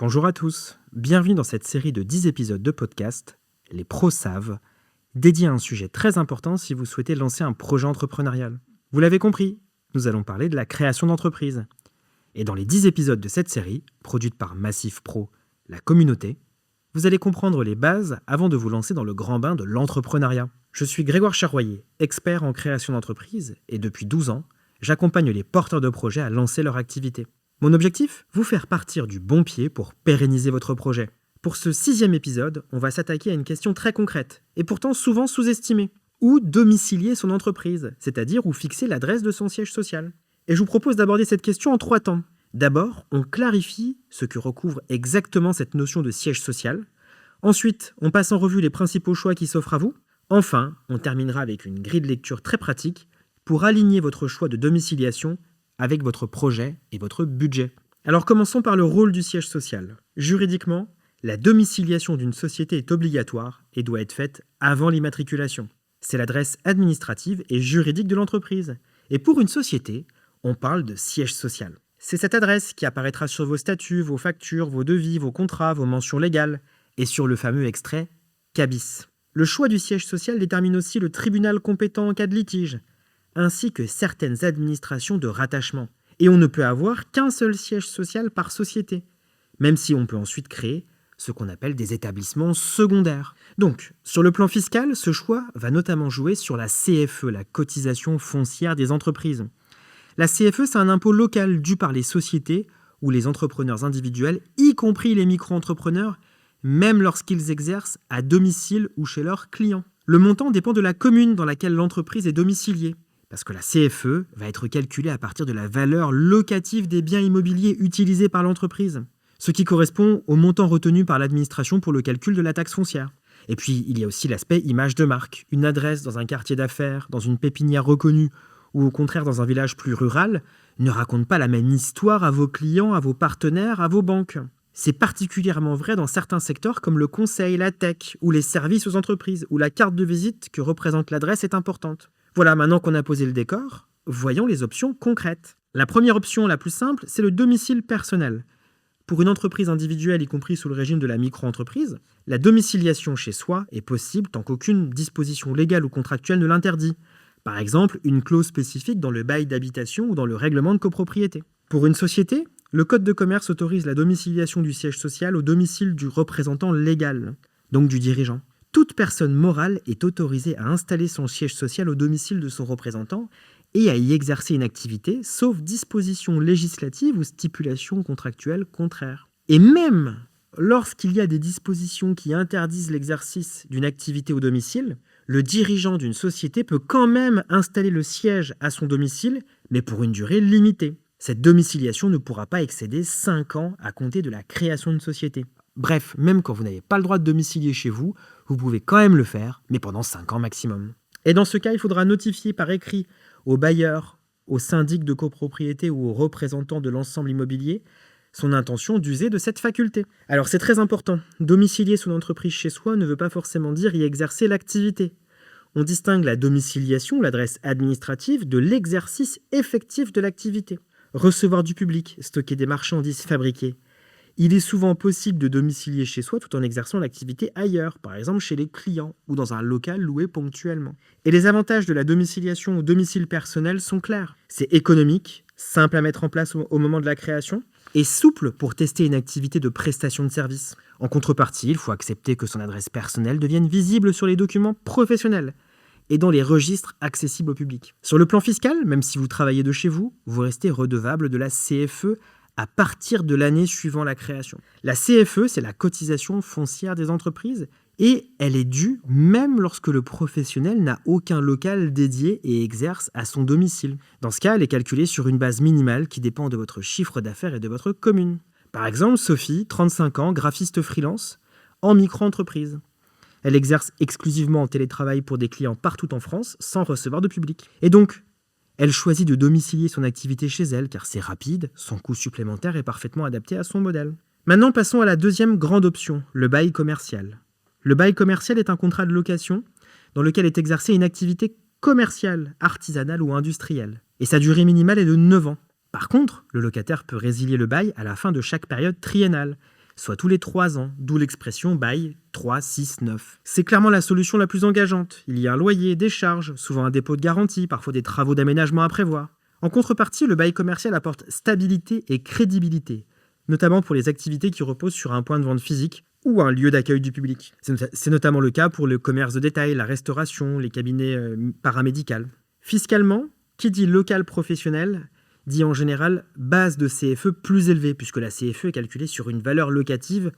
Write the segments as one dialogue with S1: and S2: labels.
S1: Bonjour à tous, bienvenue dans cette série de 10 épisodes de podcast, Les pros savent, dédiés à un sujet très important si vous souhaitez lancer un projet entrepreneurial. Vous l'avez compris, nous allons parler de la création d'entreprise. Et dans les 10 épisodes de cette série, produite par Massif Pro, la communauté, vous allez comprendre les bases avant de vous lancer dans le grand bain de l'entrepreneuriat. Je suis Grégoire Charroyer, expert en création d'entreprise, et depuis 12 ans, j'accompagne les porteurs de projets à lancer leur activité. Mon objectif ? Vous faire partir du bon pied pour pérenniser votre projet. Pour ce 6e épisode, on va s'attaquer à une question très concrète, et pourtant souvent sous-estimée. Où domicilier son entreprise, c'est-à-dire où fixer l'adresse de son siège social. Et je vous propose d'aborder cette question en 3 temps. D'abord, on clarifie ce que recouvre exactement cette notion de siège social. Ensuite, on passe en revue les principaux choix qui s'offrent à vous. Enfin, on terminera avec une grille de lecture très pratique pour aligner votre choix de domiciliation avec votre projet et votre budget. Alors commençons par le rôle du siège social. Juridiquement, la domiciliation d'une société est obligatoire et doit être faite avant l'immatriculation. C'est l'adresse administrative et juridique de l'entreprise. Et pour une société, on parle de siège social. C'est cette adresse qui apparaîtra sur vos statuts, vos factures, vos devis, vos contrats, vos mentions légales et sur le fameux extrait CABIS. Le choix du siège social détermine aussi le tribunal compétent en cas de litige, ainsi que certaines administrations de rattachement. Et on ne peut avoir qu'un seul siège social par société, même si on peut ensuite créer ce qu'on appelle des établissements secondaires. Donc, sur le plan fiscal, ce choix va notamment jouer sur la CFE, la cotisation foncière des entreprises. La CFE, c'est un impôt local dû par les sociétés ou les entrepreneurs individuels, y compris les micro-entrepreneurs, même lorsqu'ils exercent à domicile ou chez leurs clients. Le montant dépend de la commune dans laquelle l'entreprise est domiciliée, parce que la CFE va être calculée à partir de la valeur locative des biens immobiliers utilisés par l'entreprise, ce qui correspond au montant retenu par l'administration pour le calcul de la taxe foncière. Et puis, il y a aussi l'aspect image de marque. Une adresse dans un quartier d'affaires, dans une pépinière reconnue, ou au contraire dans un village plus rural, ne raconte pas la même histoire à vos clients, à vos partenaires, à vos banques. C'est particulièrement vrai dans certains secteurs comme le conseil, la tech, ou les services aux entreprises, où la carte de visite que représente l'adresse est importante. Voilà, maintenant qu'on a posé le décor, voyons les options concrètes. La première option, la plus simple, c'est le domicile personnel. Pour une entreprise individuelle, y compris sous le régime de la micro-entreprise, la domiciliation chez soi est possible tant qu'aucune disposition légale ou contractuelle ne l'interdit. Par exemple, une clause spécifique dans le bail d'habitation ou dans le règlement de copropriété. Pour une société, le Code de commerce autorise la domiciliation du siège social au domicile du représentant légal, donc du dirigeant. Toute personne morale est autorisée à installer son siège social au domicile de son représentant et à y exercer une activité, sauf dispositions législatives ou stipulations contractuelles contraires. Et même lorsqu'il y a des dispositions qui interdisent l'exercice d'une activité au domicile, le dirigeant d'une société peut quand même installer le siège à son domicile, mais pour une durée limitée. Cette domiciliation ne pourra pas excéder 5 ans à compter de la création d'une société. Bref, même quand vous n'avez pas le droit de domicilier chez vous, vous pouvez quand même le faire, mais pendant 5 ans maximum. Et dans ce cas, il faudra notifier par écrit au bailleur, au syndic de copropriété ou aux représentants de l'ensemble immobilier son intention d'user de cette faculté. Alors c'est très important, domicilier son entreprise chez soi ne veut pas forcément dire y exercer l'activité. On distingue la domiciliation, l'adresse administrative, de l'exercice effectif de l'activité. Recevoir du public, stocker des marchandises fabriquées. Il est souvent possible de domicilier chez soi tout en exerçant l'activité ailleurs, par exemple chez les clients ou dans un local loué ponctuellement. Et les avantages de la domiciliation au domicile personnel sont clairs. C'est économique, simple à mettre en place au moment de la création, et souple pour tester une activité de prestation de service. En contrepartie, il faut accepter que son adresse personnelle devienne visible sur les documents professionnels et dans les registres accessibles au public. Sur le plan fiscal, même si vous travaillez de chez vous, vous restez redevable de la CFE à partir de l'année suivant la création. La CFE, c'est la cotisation foncière des entreprises, et elle est due même lorsque le professionnel n'a aucun local dédié et exerce à son domicile. Dans ce cas, elle est calculée sur une base minimale qui dépend de votre chiffre d'affaires et de votre commune. Par exemple, Sophie, 35 ans, graphiste freelance, en micro-entreprise. Elle exerce exclusivement en télétravail pour des clients partout en France, sans recevoir de public. Et donc, elle choisit de domicilier son activité chez elle, car c'est rapide, son coût supplémentaire est parfaitement adapté à son modèle. Maintenant, passons à la deuxième grande option, le bail commercial. Le bail commercial est un contrat de location dans lequel est exercée une activité commerciale, artisanale ou industrielle. Et sa durée minimale est de 9 ans. Par contre, le locataire peut résilier le bail à la fin de chaque période triennale, soit tous les 3 ans, d'où l'expression bail 3, 6, 9. C'est clairement la solution la plus engageante. Il y a un loyer, des charges, souvent un dépôt de garantie, parfois des travaux d'aménagement à prévoir. En contrepartie, le bail commercial apporte stabilité et crédibilité, notamment pour les activités qui reposent sur un point de vente physique ou un lieu d'accueil du public. C'est notamment le cas pour le commerce de détail, la restauration, les cabinets paramédicaux. Fiscalement, qui dit local professionnel dit en général base de CFE plus élevée, puisque la CFE est calculée sur une valeur locative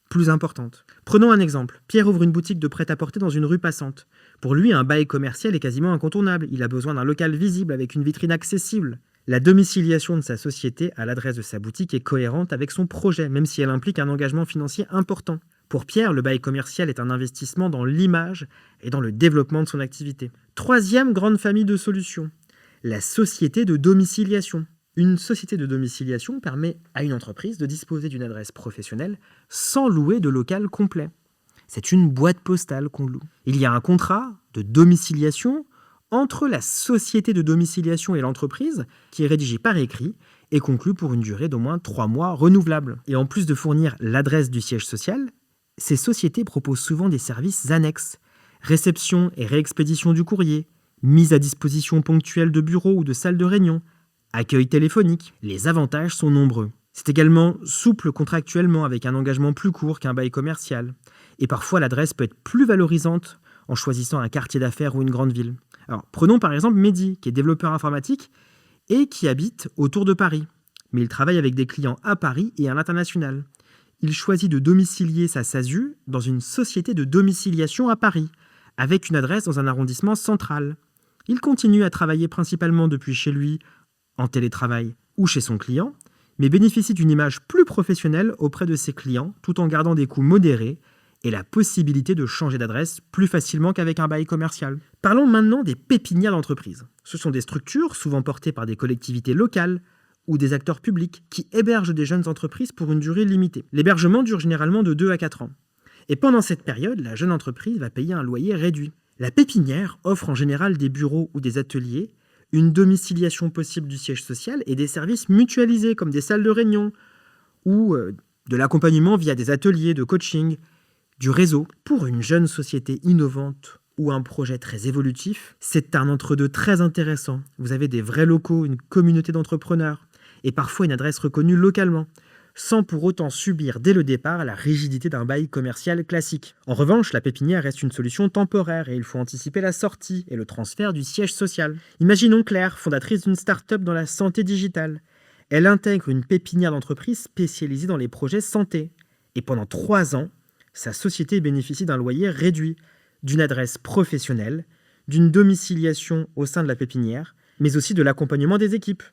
S1: plus importante. Prenons un exemple. Pierre ouvre une boutique de prêt-à-porter dans une rue passante. Pour lui, un bail commercial est quasiment incontournable. Il a besoin d'un local visible avec une vitrine accessible. La domiciliation de sa société à l'adresse de sa boutique est cohérente avec son projet, même si elle implique un engagement financier important. Pour Pierre, le bail commercial est un investissement dans l'image et dans le développement de son activité. Troisième grande famille de solutions, la société de domiciliation. Une société de domiciliation permet à une entreprise de disposer d'une adresse professionnelle sans louer de local complet. C'est une boîte postale qu'on loue. Il y a un contrat de domiciliation entre la société de domiciliation et l'entreprise qui est rédigé par écrit et conclu pour une durée d'au moins 3 mois renouvelable. Et en plus de fournir l'adresse du siège social, ces sociétés proposent souvent des services annexes, réception et réexpédition du courrier, mise à disposition ponctuelle de bureaux ou de salles de réunion, accueil téléphonique. Les avantages sont nombreux. C'est également souple contractuellement avec un engagement plus court qu'un bail commercial. Et parfois, l'adresse peut être plus valorisante en choisissant un quartier d'affaires ou une grande ville. Alors, prenons par exemple Mehdi, qui est développeur informatique et qui habite autour de Paris. Mais il travaille avec des clients à Paris et à l'international. Il choisit de domicilier sa SASU dans une société de domiciliation à Paris, avec une adresse dans un arrondissement central. Il continue à travailler principalement depuis chez lui, en télétravail ou chez son client, mais bénéficie d'une image plus professionnelle auprès de ses clients tout en gardant des coûts modérés et la possibilité de changer d'adresse plus facilement qu'avec un bail commercial. Parlons maintenant des pépinières d'entreprise. Ce sont des structures souvent portées par des collectivités locales ou des acteurs publics qui hébergent des jeunes entreprises pour une durée limitée. L'hébergement dure généralement de 2 à 4 ans. Et pendant cette période, la jeune entreprise va payer un loyer réduit. La pépinière offre en général des bureaux ou des ateliers, une domiciliation possible du siège social et des services mutualisés comme des salles de réunion ou de l'accompagnement via des ateliers de coaching, du réseau. Pour une jeune société innovante ou un projet très évolutif, c'est un entre-deux très intéressant. Vous avez des vrais locaux, une communauté d'entrepreneurs et parfois une adresse reconnue localement, sans pour autant subir dès le départ la rigidité d'un bail commercial classique. En revanche, la pépinière reste une solution temporaire et il faut anticiper la sortie et le transfert du siège social. Imaginons Claire, fondatrice d'une start-up dans la santé digitale. Elle intègre une pépinière d'entreprise spécialisée dans les projets santé. Et pendant 3 ans, sa société bénéficie d'un loyer réduit, d'une adresse professionnelle, d'une domiciliation au sein de la pépinière, mais aussi de l'accompagnement des équipes,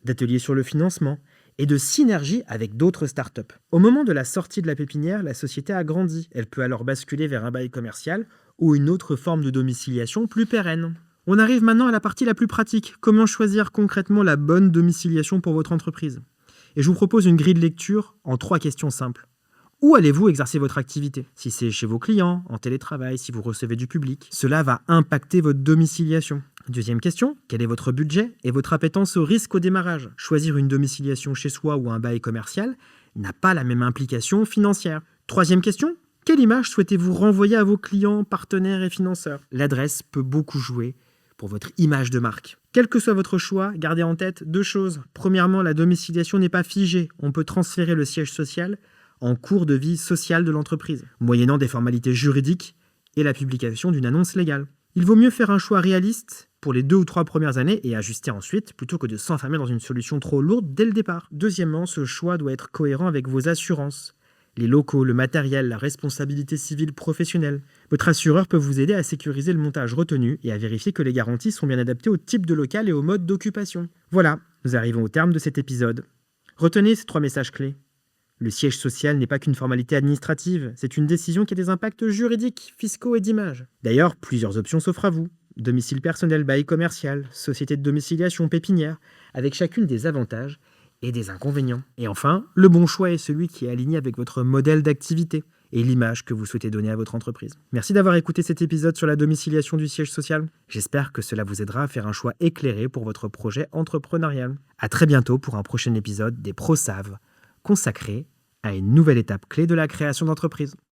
S1: d'ateliers sur le financement, et de synergie avec d'autres startups. Au moment de la sortie de la pépinière, la société a grandi. Elle peut alors basculer vers un bail commercial ou une autre forme de domiciliation plus pérenne. On arrive maintenant à la partie la plus pratique. Comment choisir concrètement la bonne domiciliation pour votre entreprise ? Et je vous propose une grille de lecture en 3 questions simples. Où allez-vous exercer votre activité ? Si c'est chez vos clients, en télétravail, si vous recevez du public, cela va impacter votre domiciliation. Deuxième question, quel est votre budget et votre appétence au risque au démarrage ? Choisir une domiciliation chez soi ou un bail commercial n'a pas la même implication financière. Troisième question, quelle image souhaitez-vous renvoyer à vos clients, partenaires et financeurs ? L'adresse peut beaucoup jouer pour votre image de marque. Quel que soit votre choix, gardez en tête 2 choses. Premièrement, la domiciliation n'est pas figée. On peut transférer le siège social en cours de vie sociale de l'entreprise, moyennant des formalités juridiques et la publication d'une annonce légale. Il vaut mieux faire un choix réaliste pour les 2 ou 3 premières années et ajuster ensuite, plutôt que de s'enfermer dans une solution trop lourde dès le départ. Deuxièmement, ce choix doit être cohérent avec vos assurances, les locaux, le matériel, la responsabilité civile professionnelle. Votre assureur peut vous aider à sécuriser le montage retenu et à vérifier que les garanties sont bien adaptées au type de local et au mode d'occupation. Voilà, nous arrivons au terme de cet épisode. Retenez ces 3 messages clés. Le siège social n'est pas qu'une formalité administrative, c'est une décision qui a des impacts juridiques, fiscaux et d'image. D'ailleurs, plusieurs options s'offrent à vous. Domicile personnel, bail commercial, société de domiciliation, pépinière, avec chacune des avantages et des inconvénients. Et enfin, le bon choix est celui qui est aligné avec votre modèle d'activité et l'image que vous souhaitez donner à votre entreprise. Merci d'avoir écouté cet épisode sur la domiciliation du siège social. J'espère que cela vous aidera à faire un choix éclairé pour votre projet entrepreneurial. À très bientôt pour un prochain épisode des Pros savent, consacré à une nouvelle étape clé de la création d'entreprise.